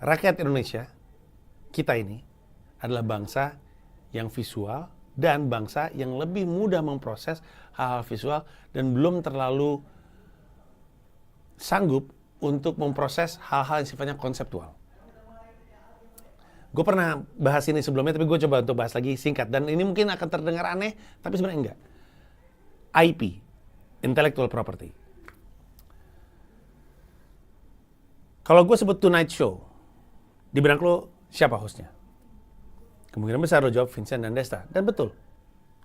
rakyat Indonesia, kita ini adalah bangsa yang visual dan bangsa yang lebih mudah memproses hal-hal visual dan belum terlalu sanggup untuk memproses hal-hal yang sifatnya konseptual. Gue pernah bahas ini sebelumnya, tapi gue coba untuk bahas lagi singkat. Dan ini mungkin akan terdengar aneh, tapi sebenarnya enggak. IP, Intellectual Property. Kalau gue sebut Tonight Show, di benak lo siapa hostnya? Kemungkinan besar lo jawab Vincent dan Desta. Dan betul,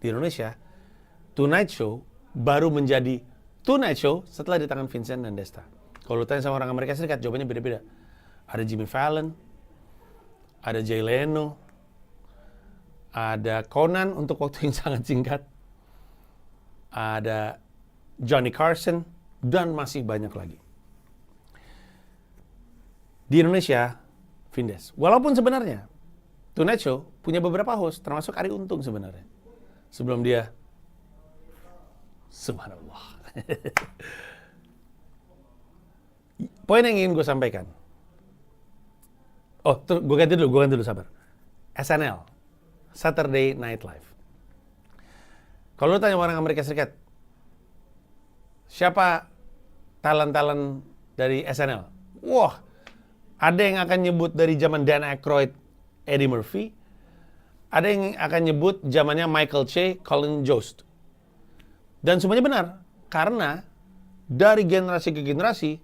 di Indonesia, Tonight Show baru menjadi Tonight Show setelah di tangan Vincent dan Desta. Kalau lo tanya sama orang Amerika Serikat, jawabannya beda-beda. Ada Jimmy Fallon, ada Jay Leno, ada Conan untuk waktu yang sangat singkat, ada Johnny Carson, dan masih banyak lagi. Di Indonesia, Vindes. Walaupun sebenarnya Tonight Show punya beberapa host, termasuk Arie Untung sebenarnya. Sebelum dia, subhanallah. Poin yang ingin gue sampaikan. Oh, gue ganti dulu, sabar. SNL, Saturday Night Live. Kalau lu tanya orang Amerika Serikat, siapa talent-talent dari SNL? Wah, ada yang akan nyebut dari zaman Dan Aykroyd, Eddie Murphy. Ada yang akan nyebut zamannya Michael Che, Colin Jost. Dan semuanya benar, karena dari generasi ke generasi,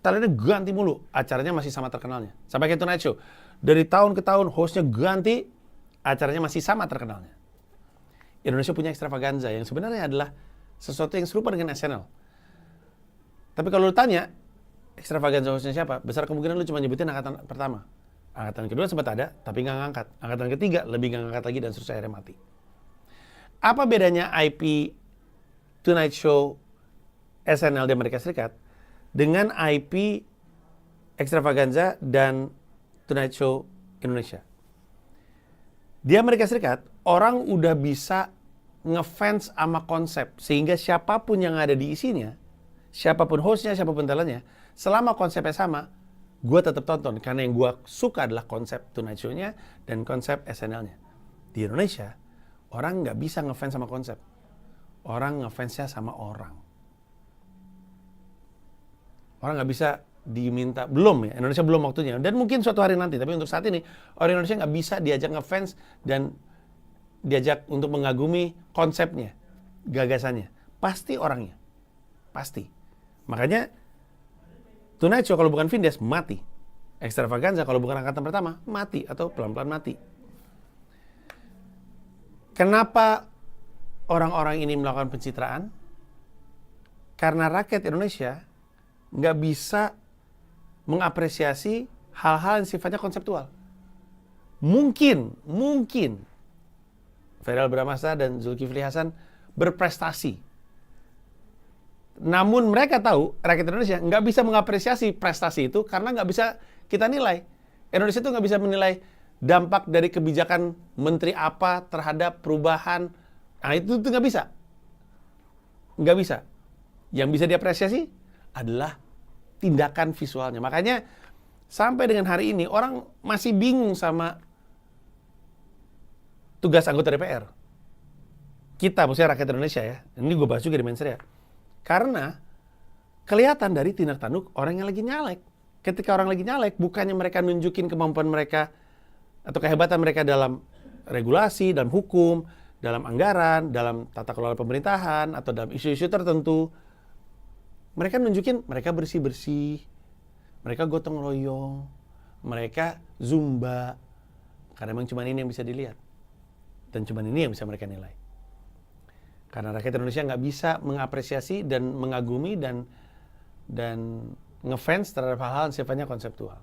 talentnya ganti mulu, acaranya masih sama terkenalnya. Sampai kayak Tonight Show, dari tahun ke tahun hostnya ganti, acaranya masih sama terkenalnya. Indonesia punya extravaganza yang sebenarnya adalah sesuatu yang serupa dengan SNL. Tapi kalau lu tanya, extravaganza hostnya siapa? Besar kemungkinan lu cuma nyebutin angkatan pertama. Angkatan kedua sempat ada, tapi nggak ngangkat. Angkatan ketiga lebih nggak ngangkat lagi dan seterusnya akhirnya mati. Apa bedanya IP Tonight Show SNL di Amerika Serikat dengan IP Extravaganza dan Tonight Show Indonesia? Di Amerika Serikat, orang udah bisa ngefans sama konsep. Sehingga siapapun yang ada di isinya, siapapun hostnya, siapapun talentnya, selama konsepnya sama, gue tetap tonton. Karena yang gue suka adalah konsep Tonight Show-nya dan konsep SNL-nya. Di Indonesia, orang nggak bisa ngefans sama konsep. Orang ngefansnya sama orang. Orang nggak bisa diminta, belum ya, Indonesia belum waktunya. Dan mungkin suatu hari nanti, tapi untuk saat ini, orang Indonesia nggak bisa diajak ngefans dan diajak untuk mengagumi konsepnya, gagasannya. Pasti orangnya. Pasti. Makanya, Tonight Show kalau bukan Vindes, mati. Extravaganza kalau bukan angkatan pertama, mati. Atau pelan-pelan mati. Kenapa orang-orang ini melakukan pencitraan? Karena rakyat Indonesia nggak bisa mengapresiasi hal-hal yang sifatnya konseptual. Mungkin Ferrell Bramasta dan Zulkifli Hasan berprestasi. Namun mereka tahu, rakyat Indonesia nggak bisa mengapresiasi prestasi itu karena nggak bisa kita nilai. Indonesia itu nggak bisa menilai dampak dari kebijakan menteri apa terhadap perubahan. Nah itu nggak bisa. Nggak bisa. Yang bisa diapresiasi adalah tindakan visualnya. Makanya sampai dengan hari ini orang masih bingung sama tugas anggota DPR. Kita, maksudnya rakyat Indonesia ya. Ini gue bahas juga di Mensreya. Karena kelihatan dari tindak tanduk orang yang lagi nyalek. Ketika orang lagi nyalek, bukannya mereka nunjukin kemampuan mereka atau kehebatan mereka dalam regulasi, dalam hukum, dalam anggaran, dalam tata kelola pemerintahan, atau dalam isu-isu tertentu. Mereka nunjukin, mereka bersih-bersih, mereka gotong royong, mereka zumba. Karena memang cuma ini yang bisa dilihat. Dan cuma ini yang bisa mereka nilai. Karena rakyat Indonesia nggak bisa mengapresiasi dan mengagumi dan ngefans terhadap hal-hal yang sifatnya konseptual.